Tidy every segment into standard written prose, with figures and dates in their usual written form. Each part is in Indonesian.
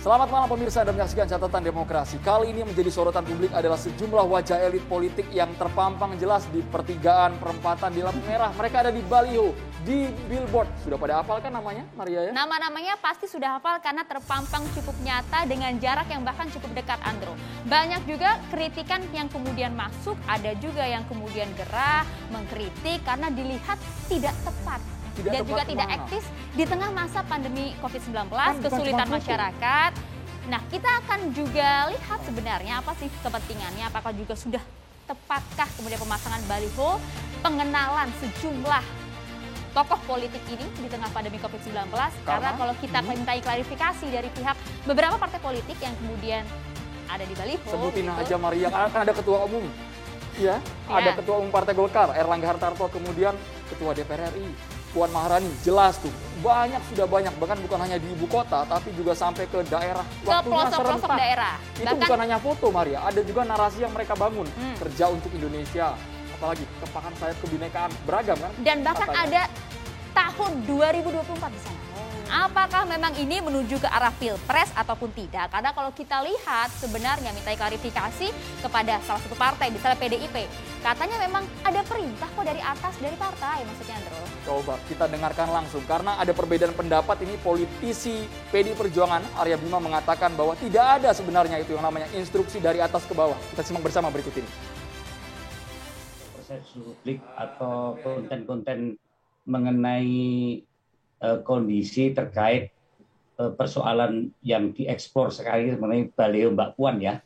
Selamat malam pemirsa dan menyaksikan catatan demokrasi. Kali ini menjadi sorotan publik adalah sejumlah wajah elit politik yang terpampang jelas di pertigaan, perempatan, di lampu merah. Mereka ada di baliho, di billboard. Sudah pada hafal kan namanya, Maria ya? Nama-namanya pasti sudah hafal karena terpampang cukup nyata dengan jarak yang bahkan cukup dekat, Andro. Banyak juga kritikan yang kemudian masuk, ada juga yang kemudian gerah, mengkritik karena dilihat tidak tepat. Dan juga tidak etis di tengah masa pandemi COVID-19, kesulitan masyarakat. Nah, kita akan juga lihat sebenarnya apa sih kepentingannya, apakah juga sudah tepatkah kemudian pemasangan baliho, pengenalan sejumlah tokoh politik ini di tengah pandemi COVID-19. Karena kalau kita mintai klarifikasi dari pihak beberapa partai politik yang kemudian ada di baliho. Sebutin aja Maria, kan ada ketua umum. Ya, ada ketua umum Partai Golkar, Erlangga Hartarto, kemudian ketua DPR RI. Puan Maharani, jelas tuh, sudah banyak, bahkan bukan hanya di ibu kota, tapi juga sampai ke daerah, ke pelosok-pelosok daerah. Itu bahkan, bukan hanya foto Maria, ada juga narasi yang mereka bangun, kerja untuk Indonesia, apalagi kepakan sayap kebinekaan, beragam kan? Dan bahkan ada tahun 2024 di sana. Apakah memang ini menuju ke arah pilpres ataupun tidak? Karena kalau kita lihat sebenarnya minta klarifikasi kepada salah satu partai, misalnya PDIP. Katanya memang ada perintah kok dari atas, dari partai maksudnya, Andro. Coba kita dengarkan langsung, karena ada perbedaan pendapat ini. Politisi PDI Perjuangan Arya Bima mengatakan bahwa tidak ada sebenarnya itu yang namanya instruksi dari atas ke bawah. Kita simak bersama berikut ini. Proses publik atau konten-konten mengenai kondisi terkait persoalan yang diekspor sekali mengenai baliho Mbak Puan ya.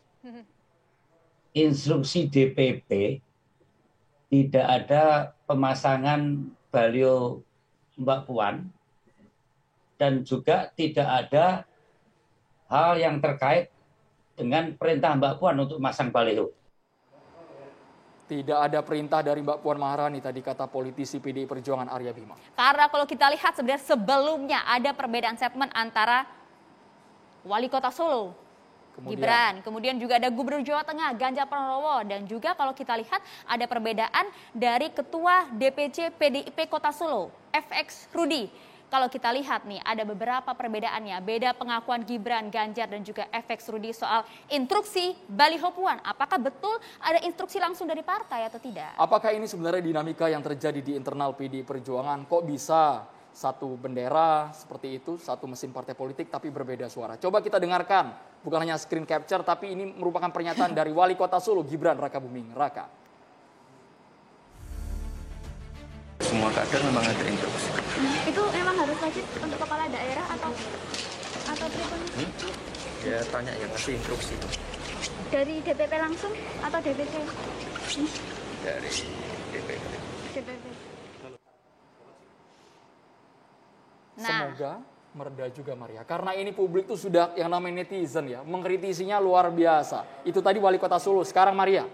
Instruksi DPP tidak ada pemasangan baliho Mbak Puan dan juga tidak ada hal yang terkait dengan perintah Mbak Puan untuk memasang baliho. Tidak ada perintah dari Mbak Puan Maharani, tadi kata politisi PDI Perjuangan Arya Bima. Karena kalau kita lihat sebenarnya sebelumnya ada perbedaan statement antara Wali Kota Solo, Gibran, kemudian juga ada Gubernur Jawa Tengah, Ganjar Pranowo, dan juga kalau kita lihat ada perbedaan dari Ketua DPC PDIP Kota Solo, FX Rudi. Kalau kita lihat nih, ada beberapa perbedaannya. Beda pengakuan Gibran, Ganjar, dan juga FX Rudi soal instruksi baliho Puan. Apakah betul ada instruksi langsung dari partai atau tidak? Apakah ini sebenarnya dinamika yang terjadi di internal PDI Perjuangan? Kok bisa satu bendera seperti itu, satu mesin partai politik, tapi berbeda suara? Coba kita dengarkan. Bukan hanya screen capture, tapi ini merupakan pernyataan dari Wali Kota Solo, Gibran Rakabuming Raka. Semua kader memang ada instruksi. Itu memang harus wajib untuk kepala daerah atau pribadi? Ya tanya yang ngasih instruksi. Dari DPP langsung atau DPC? Dari DPP. Semoga mereda juga Maria. Karena ini publik tuh sudah yang namanya netizen ya, mengkritisinya luar biasa. Itu tadi Wali Kota Solo, sekarang Maria.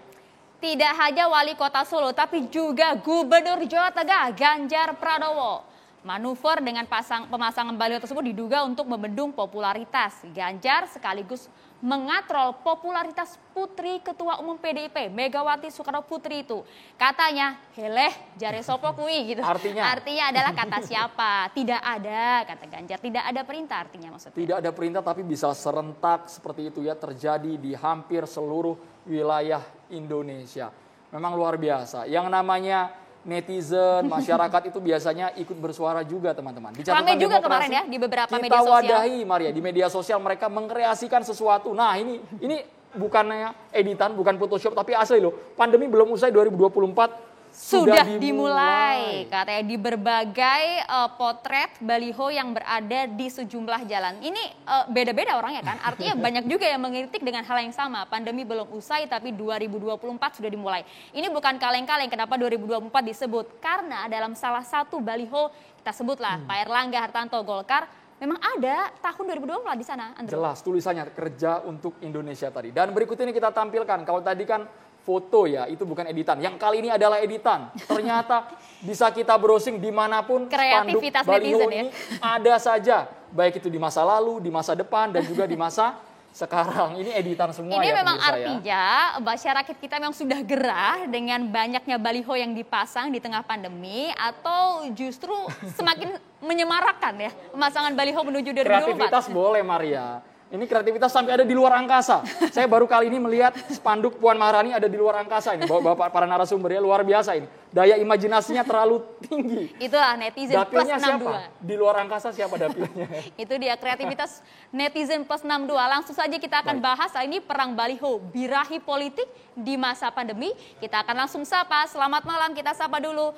Tidak hanya Wali Kota Solo, tapi juga Gubernur Jawa Tengah, Ganjar Pranowo. Manuver dengan pemasangan baliho tersebut diduga untuk membendung popularitas Ganjar sekaligus mengatrol popularitas putri Ketua Umum PDIP, Megawati Soekarno Putri itu. Katanya, heleh jare sopo kui gitu. Artinya adalah kata siapa? Tidak ada, kata Ganjar. Tidak ada perintah artinya maksudnya. Tidak ada perintah tapi bisa serentak seperti itu ya, terjadi di hampir seluruh wilayah Indonesia. Memang luar biasa. Yang namanya netizen, masyarakat itu biasanya ikut bersuara juga teman-teman. Ramai juga kemarin ya di beberapa media sosial. Kita wadahi Maria, di media sosial mereka mengkreasikan sesuatu. Nah ini bukannya editan, bukan Photoshop, tapi asli loh. Pandemi belum usai 2024. Sudah dimulai. Katanya di berbagai potret baliho yang berada di sejumlah jalan. Ini beda-beda orangnya kan. Artinya banyak juga yang mengkritik dengan hal yang sama. Pandemi belum usai tapi 2024 sudah dimulai. Ini bukan kaleng-kaleng. Kenapa 2024 disebut? Karena dalam salah satu baliho kita sebutlah Pak Erlangga Hartarto Golkar. Memang ada tahun 2024 di sana, Andrew. Jelas tulisannya kerja untuk Indonesia tadi. Dan berikut ini kita tampilkan. Kalau tadi kan foto ya, itu bukan editan. Yang kali ini adalah editan. Ternyata bisa kita browsing dimanapun spanduk baliho ini ada saja. Baik itu di masa lalu, di masa depan, dan juga di masa sekarang. Ini editan semua ini ya. Ini memang artinya masyarakat kita memang sudah gerah dengan banyaknya baliho yang dipasang di tengah pandemi, atau justru semakin menyemarakkan ya pemasangan baliho menuju 2024. Kreativitas boleh Maria. Ini kreativitas sampai ada di luar angkasa. Saya baru kali ini melihat spanduk Puan Maharani ada di luar angkasa ini. Bapak para narasumber ya, luar biasa ini. Daya imajinasinya terlalu tinggi. Itulah netizen plus Dapilnya 62. siapa? Di luar angkasa siapa dapilnya? Itu dia kreativitas netizen plus 62. Langsung saja kita akan bahas ini perang baliho, birahi politik di masa pandemi. Kita akan langsung sapa. Selamat malam, kita sapa dulu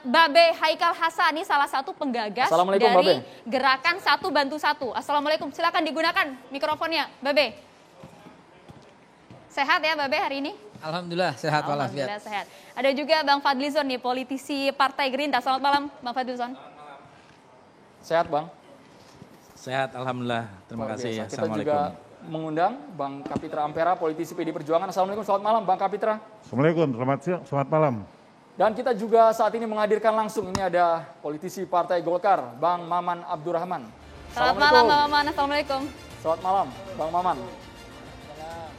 Babe Haikal Hassani, salah satu penggagas dari gerakan Satu Bantu Satu. Assalamualaikum, silakan digunakan mikrofonnya, Babe. Sehat ya Babe hari ini? Alhamdulillah sehat walafiat. Alhamdulillah sehat. Ada juga Bang Fadlizon nih, politisi Partai Gerindra. Selamat malam Bang Fadlizon. Sehat Bang? Sehat alhamdulillah. Terima kasih. Kita juga mengundang Bang Kapitra Ampera, politisi PD Perjuangan. Assalamualaikum, selamat malam Bang Kapitra. Assalamualaikum, selamat malam. Dan kita juga saat ini menghadirkan langsung, ini ada politisi Partai Golkar, Bang Maman Abdurrahman. Selamat malam Bang Maman, Assalamualaikum. Selamat malam Bang Maman.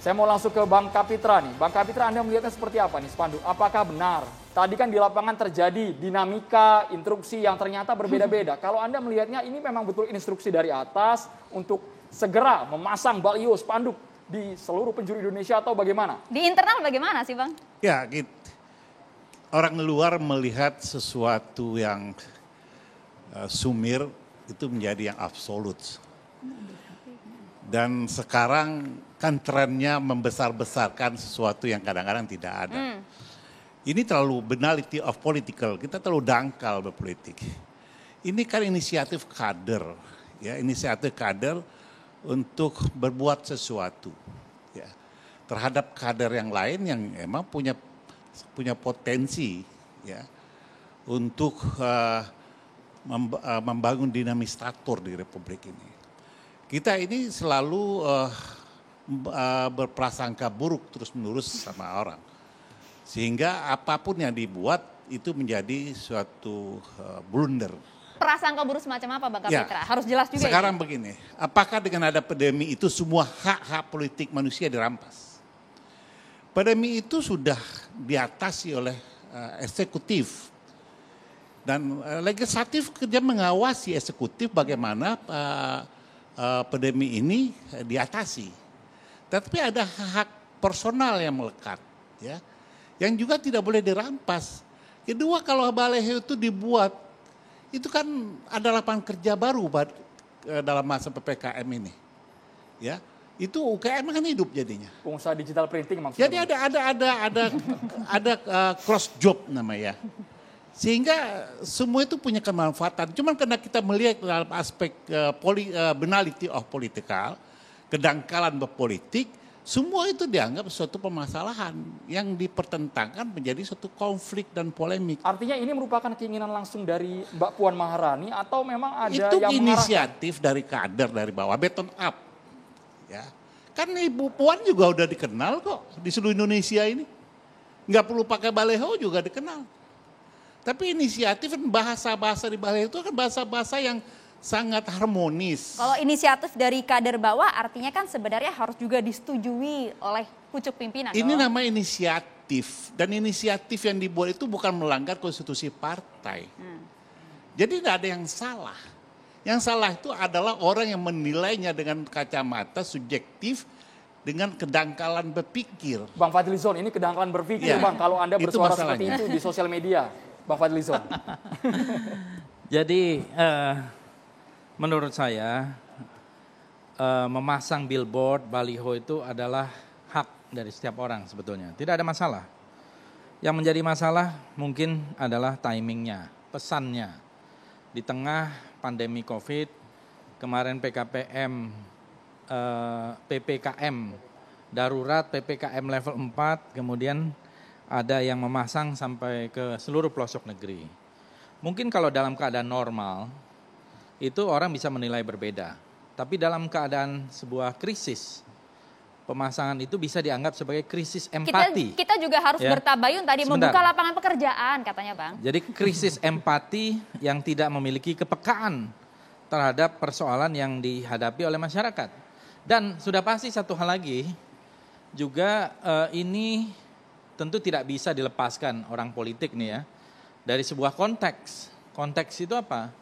Saya mau langsung ke Bang Kapitra nih. Bang Kapitra, Anda melihatnya seperti apa nih spanduk? Apakah benar? Tadi kan di lapangan terjadi dinamika, instruksi yang ternyata berbeda-beda. Kalau Anda melihatnya ini memang betul instruksi dari atas untuk segera memasang baliho spanduk di seluruh penjuru Indonesia atau bagaimana? Di internal bagaimana sih Bang? Ya, orang luar melihat sesuatu yang sumir itu menjadi yang absolut. Dan sekarang kan trennya membesar-besarkan sesuatu yang kadang-kadang tidak ada. Ini terlalu banality of political, kita terlalu dangkal berpolitik. Ini kan inisiatif kader, ya inisiatif kader untuk berbuat sesuatu, ya terhadap kader yang lain yang emang punya potensi, ya untuk membangun dinamisator di Republik ini. Kita ini selalu berprasangka buruk terus-menerus sama orang. Sehingga apapun yang dibuat itu menjadi suatu blunder. Prasangka buruk semacam apa Bang Kapitra? Ya, harus jelas juga. Sekarang begini, apakah dengan ada pandemi itu semua hak-hak politik manusia dirampas? Pandemi itu sudah diatasi oleh eksekutif. Dan legislatif kerja mengawasi eksekutif bagaimana pandemi ini diatasi. Tapi ada hak personal yang melekat, ya, yang juga tidak boleh dirampas. Kedua, kalau baliho itu dibuat, itu kan ada lapangan kerja baru dalam masa PPKM ini, ya. Itu UKM kan hidup jadinya. Pengusaha digital printing maksudnya. Jadi ada cross job namanya. Sehingga semua itu punya kemanfaatan. Cuman karena kita melihat dalam aspek banality of political, kedangkalan berpolitik, semua itu dianggap suatu permasalahan yang dipertentangkan menjadi suatu konflik dan polemik. Artinya ini merupakan keinginan langsung dari Mbak Puan Maharani atau memang ada itu yang inisiatif dari kader dari bawah, bottom up. Ya. Kan Ibu Puan juga udah dikenal kok di seluruh Indonesia ini. Nggak perlu pakai baliho juga dikenal. Tapi inisiatif dan bahasa-bahasa di baliho itu kan bahasa-bahasa yang sangat harmonis. Kalau inisiatif dari kader bawah artinya kan sebenarnya harus juga disetujui oleh pucuk pimpinan. Ini nama inisiatif dan inisiatif yang dibuat itu bukan melanggar konstitusi partai. Jadi tidak ada yang salah. Yang salah itu adalah orang yang menilainya dengan kacamata subjektif dengan kedangkalan berpikir. Bang Fadlizon, ini kedangkalan berpikir, ya, Bang, kalau Anda bersuara seperti itu di sosial media, Bang Fadlizon. Jadi menurut saya memasang billboard, baliho itu adalah hak dari setiap orang sebetulnya. Tidak ada masalah. Yang menjadi masalah mungkin adalah timingnya, pesannya. Di tengah pandemi COVID, kemarin PPKM darurat, PPKM level 4, kemudian ada yang memasang sampai ke seluruh pelosok negeri. Mungkin kalau dalam keadaan normal, itu orang bisa menilai berbeda. Tapi dalam keadaan sebuah krisis, pemasangan itu bisa dianggap sebagai krisis empati. Kita juga harus bertabayun tadi, membuka lapangan pekerjaan katanya Bang. Jadi krisis empati yang tidak memiliki kepekaan terhadap persoalan yang dihadapi oleh masyarakat. Dan sudah pasti satu hal lagi, juga ini tentu tidak bisa dilepaskan orang politik nih ya, dari sebuah konteks. Konteks itu apa?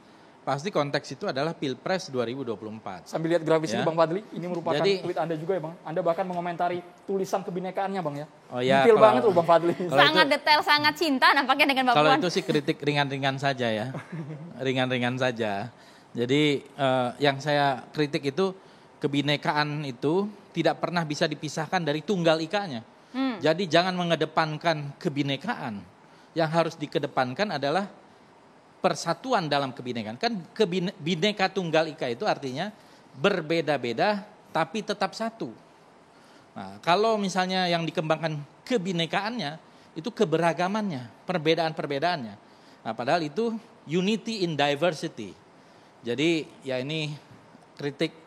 pasti konteks itu adalah Pilpres 2024. Sambil lihat grafis ini Bang Fadli, ini merupakan Jadi, tweet Anda juga ya Bang. Anda bahkan mengomentari tulisan kebinekaannya Bang ya. Oh ya, detail banget loh Bang Fadli. Sangat detail, sangat cinta nampaknya dengan Mbak Kalau Puan. itu sih kritik ringan-ringan saja ya, ringan-ringan saja. Jadi yang saya kritik itu kebinekaan itu tidak pernah bisa dipisahkan dari tunggal ikanya. Jadi jangan mengedepankan kebinekaan. Yang harus dikedepankan adalah persatuan dalam kebinekaan. Kan bineka tunggal ika itu artinya berbeda-beda tapi tetap satu. Nah, kalau misalnya yang dikembangkan kebinekaannya itu keberagamannya, perbedaan-perbedaannya. Nah, padahal itu unity in diversity. Jadi ya ini kritik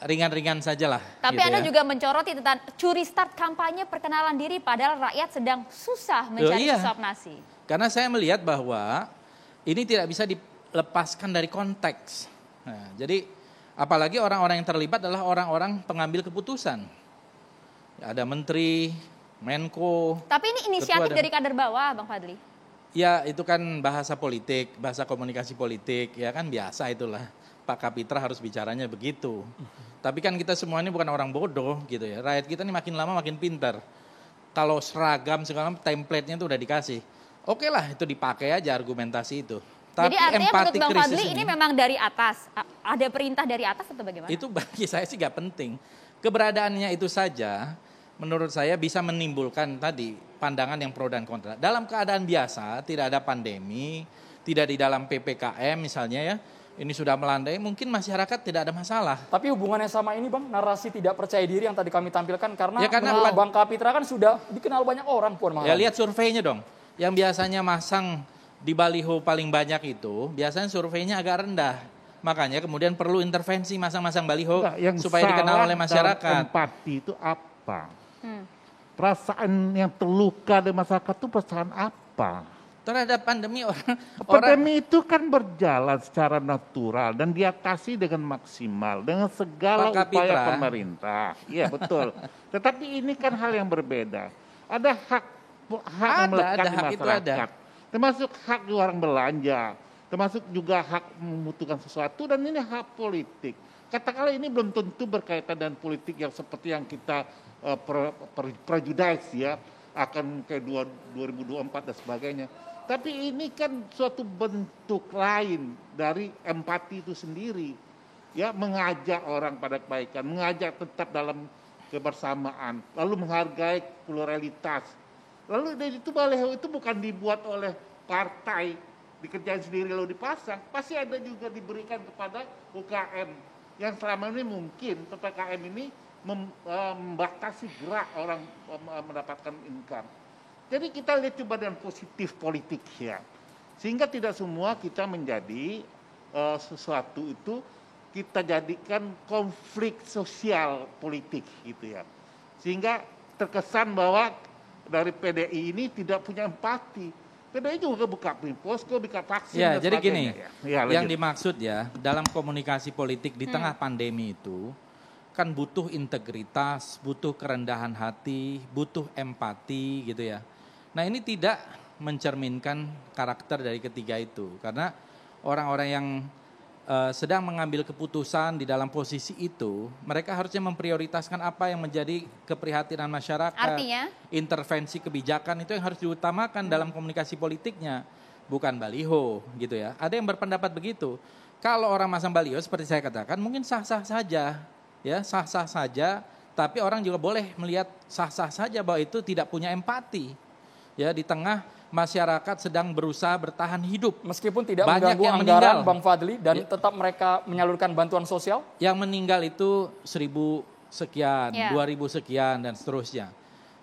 ringan-ringan saja lah. Tapi gitu Anda ya. juga mencoroti tentang curi start kampanye perkenalan diri padahal rakyat sedang susah mencari iya. suap nasi. Karena saya melihat bahwa ini tidak bisa dilepaskan dari konteks. Nah, jadi apalagi orang-orang yang terlibat adalah orang-orang pengambil keputusan. Ada menteri, Menko. Tapi ini inisiatif dari kader bawah, Bang Fadli. Ya itu kan bahasa politik, bahasa komunikasi politik, ya kan biasa itulah. Pak Kapitra harus bicaranya begitu. Tapi kan kita semua ini bukan orang bodoh gitu ya. Rakyat kita ini makin lama makin pintar. Kalau seragam segala template-nya itu udah dikasih. Oke lah itu dipakai aja argumentasi itu. Tapi jadi artinya menurut Bang Fadli ini ini memang dari atas. Ada perintah dari atas atau bagaimana? Itu bagi saya sih gak penting. Keberadaannya itu saja menurut saya bisa menimbulkan tadi pandangan yang pro dan kontra. Dalam keadaan biasa, tidak ada pandemi, tidak di dalam PPKM misalnya ya. Ini sudah melandai, mungkin masyarakat tidak ada masalah. Tapi hubungannya sama ini Bang, narasi tidak percaya diri yang tadi kami tampilkan karena menurut Bang Kapitra kan sudah dikenal banyak orang Puan Maharani. Ya lihat surveinya dong. Yang biasanya masang di baliho paling banyak itu, biasanya surveinya agak rendah. Makanya kemudian perlu intervensi masang-masang baliho supaya dikenal oleh masyarakat. Empati itu apa? Perasaan yang terluka di masyarakat itu perasaan apa? Terhadap pandemi Pandemi itu kan berjalan secara natural dan diatasi dengan maksimal dengan segala upaya pemerintah. Iya betul. Tetapi ini kan hal yang berbeda. Ada hak yang melekat di masyarakat. Termasuk hak orang belanja, termasuk juga hak membutuhkan sesuatu dan ini hak politik. Katakanlah ini belum tentu berkaitan dengan politik yang seperti yang kita prejudice ya akan ke 2024 dan sebagainya. Tapi ini kan suatu bentuk lain dari empati itu sendiri. Ya, mengajak orang pada kebaikan, mengajak tetap dalam kebersamaan, lalu menghargai pluralitas. Lalu dari itu baliho itu bukan dibuat oleh partai, dikerjain sendiri lalu dipasang, pasti ada juga diberikan kepada UKM yang selama ini mungkin PPKM ini membatasi gerak orang mendapatkan income. Jadi kita lihat coba dengan positif politik ya. Sehingga tidak semua kita menjadi sesuatu itu kita jadikan konflik sosial politik gitu ya. Sehingga terkesan bahwa dari PDI ini tidak punya empati. PDI juga buka posko, buka vaksin. Ya, jadi gini, ya, yang dimaksud ya dalam komunikasi politik di tengah pandemi itu kan butuh integritas, butuh kerendahan hati, butuh empati gitu ya. Nah ini tidak mencerminkan karakter dari ketiga itu. Karena orang-orang yang sedang mengambil keputusan di dalam posisi itu, mereka harusnya memprioritaskan apa yang menjadi keprihatinan masyarakat. Artinya? Intervensi kebijakan itu yang harus diutamakan dalam komunikasi politiknya. Bukan baliho gitu ya. Ada yang berpendapat begitu. Kalau orang masang baliho seperti saya katakan mungkin sah-sah saja. Ya sah-sah saja. Tapi orang juga boleh melihat sah-sah saja bahwa itu tidak punya empati. Ya di tengah masyarakat sedang berusaha bertahan hidup. Meskipun tidak banyak mengganggu yang anggaran meninggal. Bang Fadli dan tetap mereka menyalurkan bantuan sosial? Yang meninggal itu 1.000 sekian, 2.000 sekian dan seterusnya.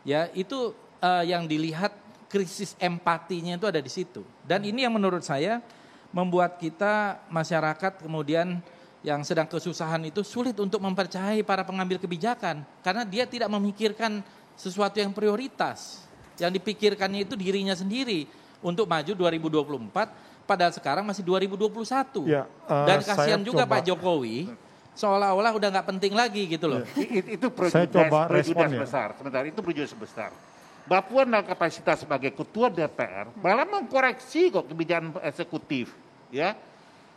Ya itu yang dilihat krisis empatinya itu ada di situ. Dan ini yang menurut saya membuat kita masyarakat kemudian yang sedang kesusahan itu sulit untuk mempercayai para pengambil kebijakan. Karena dia tidak memikirkan sesuatu yang prioritas. Yang dipikirkannya itu dirinya sendiri untuk maju 2024, padahal sekarang masih 2021. Ya, dan kasihan juga Pak Jokowi, seolah-olah udah nggak penting lagi gitu loh. Itu prejudice besar. Sebentar, itu prejudice besar. Mbak Puan dalam kapasitas sebagai ketua DPR malah mengkoreksi kok kebijakan eksekutif, ya.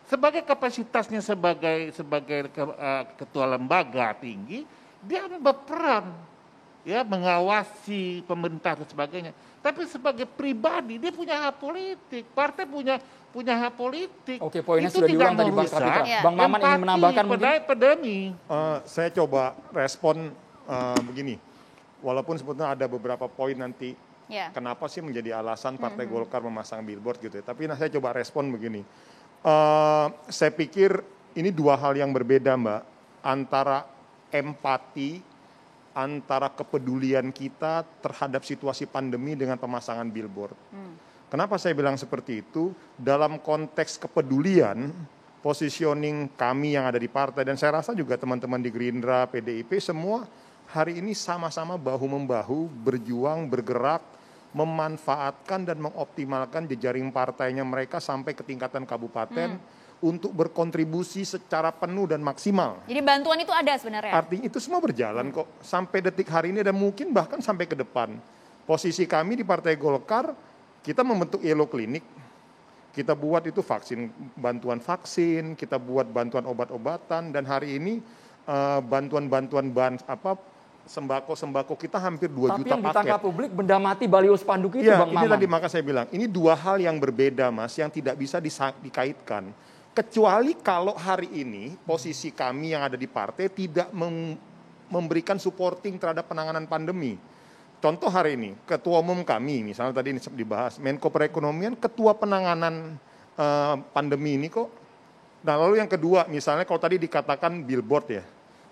sebagai kapasitasnya sebagai ketua lembaga tinggi, dia berperan ya mengawasi pemerintah dan sebagainya. Tapi sebagai pribadi dia punya hak politik, partai punya hak politik. Oke, poinnya itu sudah tidak diulang tadi Bang Kapitra. Bang Maman ingin menambahkan mungkin? Pandemi. Saya coba respon begini. Walaupun sebetulnya ada beberapa poin nanti kenapa sih menjadi alasan Partai Golkar memasang billboard gitu ya. Tapi saya coba respon begini. Saya pikir ini dua hal yang berbeda, Mbak. Antara empati, antara kepedulian kita terhadap situasi pandemi dengan pemasangan billboard. Kenapa saya bilang seperti itu? Dalam konteks kepedulian, positioning kami yang ada di partai, dan saya rasa juga teman-teman di Gerindra, PDIP, semua hari ini sama-sama bahu-membahu, berjuang, bergerak, memanfaatkan dan mengoptimalkan jejaring partainya mereka sampai ke tingkatan kabupaten untuk berkontribusi secara penuh dan maksimal. Jadi bantuan itu ada sebenarnya? Artinya itu semua berjalan kok. Sampai detik hari ini dan mungkin bahkan sampai ke depan. Posisi kami di Partai Golkar, kita membentuk Yellow Clinic, kita buat itu bantuan vaksin, kita buat bantuan obat-obatan, dan hari ini bantuan-bantuan sembako kita hampir 2 juta paket. Tapi yang ditangkap publik benda mati baliho spanduk itu ya, Bang ini Maman. tadi maka saya bilang, ini dua hal yang berbeda Mas, yang tidak bisa dikaitkan. Kecuali kalau hari ini posisi kami yang ada di partai tidak memberikan supporting terhadap penanganan pandemi. Contoh hari ini, ketua umum kami misalnya tadi dibahas, Menko Perekonomian, ketua penanganan pandemi ini kok. Nah lalu yang kedua, misalnya kalau tadi dikatakan billboard ya,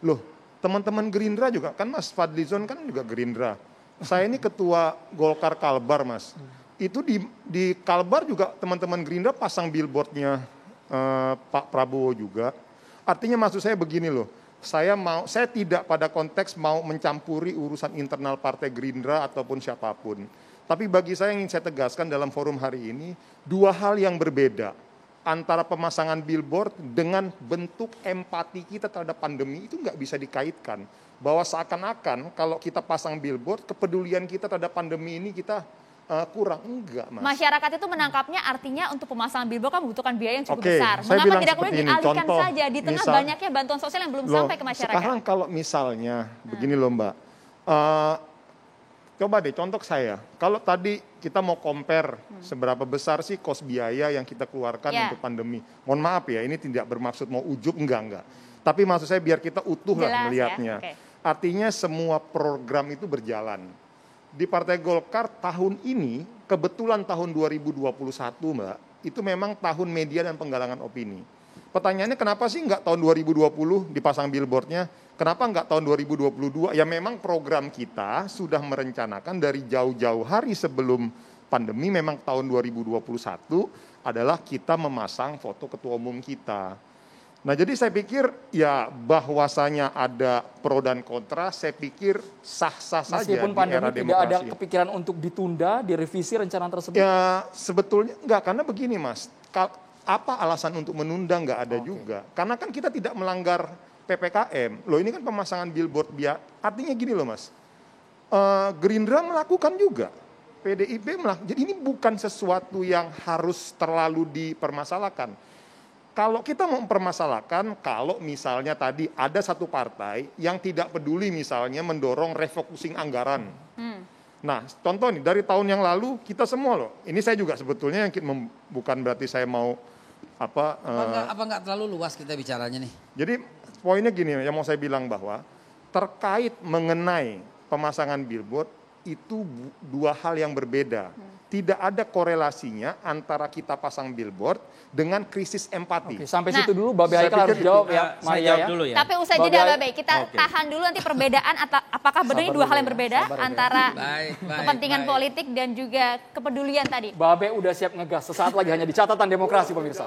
loh teman-teman Gerindra juga, kan Mas Fadlizon kan juga Gerindra. Saya ini ketua Golkar Kalbar Mas. Itu di Kalbar juga teman-teman Gerindra pasang billboardnya Pak Prabowo juga. Artinya maksud saya begini loh, saya tidak pada konteks mau mencampuri urusan internal Partai Gerindra ataupun siapapun. Tapi bagi saya yang ingin saya tegaskan dalam forum hari ini, dua hal yang berbeda. Antara pemasangan billboard dengan bentuk empati kita terhadap pandemi itu nggak bisa dikaitkan. Bahwa seakan-akan kalau kita pasang billboard, kepedulian kita terhadap pandemi ini kita kurang. Enggak, Mas. Masyarakat itu menangkapnya artinya untuk pemasangan billboard kan membutuhkan biaya yang cukup besar. Mengapa tidak kemudian dialihkan saja di tengah banyaknya bantuan sosial yang belum sampai ke masyarakat? Sekarang kalau misalnya, begini loh Mbak, coba deh contoh saya, kalau tadi kita mau compare seberapa besar sih cost biaya yang kita keluarkan untuk pandemi. Mohon maaf ya, ini tidak bermaksud mau ujub, enggak. Tapi maksud saya biar kita utuh lah melihatnya. Ya? Artinya semua program itu berjalan. Di Partai Golkar tahun ini, kebetulan tahun 2021 Mbak, itu memang tahun media dan penggalangan opini. Pertanyaannya kenapa sih enggak tahun 2020 dipasang billboardnya? Kenapa enggak tahun 2022? Ya memang program kita sudah merencanakan dari jauh-jauh hari sebelum pandemi, memang tahun 2021 adalah kita memasang foto ketua umum kita. Nah jadi saya pikir ya bahwasanya ada pro dan kontra, saya pikir sah-sah saja di era demokrasi. Meskipun pandemi tidak ada kepikiran untuk ditunda, direvisi rencana tersebut? Ya sebetulnya enggak, karena begini Mas, apa alasan untuk menunda enggak ada juga. Karena kan kita tidak melanggar PPKM. Loh ini kan pemasangan billboard artinya gini loh Mas, Gerindra melakukan juga, PDIP melakukan. Jadi ini bukan sesuatu yang harus terlalu dipermasalahkan. Kalau kita mau mempermasalahkan, kalau misalnya tadi ada satu partai yang tidak peduli misalnya mendorong refocusing anggaran. Nah contoh nih, dari tahun yang lalu kita semua loh, ini saya juga sebetulnya yang bukan berarti saya mau apa nggak terlalu luas kita bicaranya nih. Jadi poinnya gini, yang mau saya bilang bahwa terkait mengenai pemasangan billboard itu dua hal yang berbeda. Tidak ada korelasinya antara kita pasang billboard dengan krisis empati. Oke, sampai situ dulu Babe Haikal harus jawab ya. Saya jawab dulu ya. Tapi usai jeda Babe, kita tahan dulu nanti perbedaan apakah benar ini dua hal yang berbeda antara kepentingan politik dan juga kepedulian tadi. Babe udah siap ngegas, sesaat lagi hanya di catatan demokrasi pemirsa.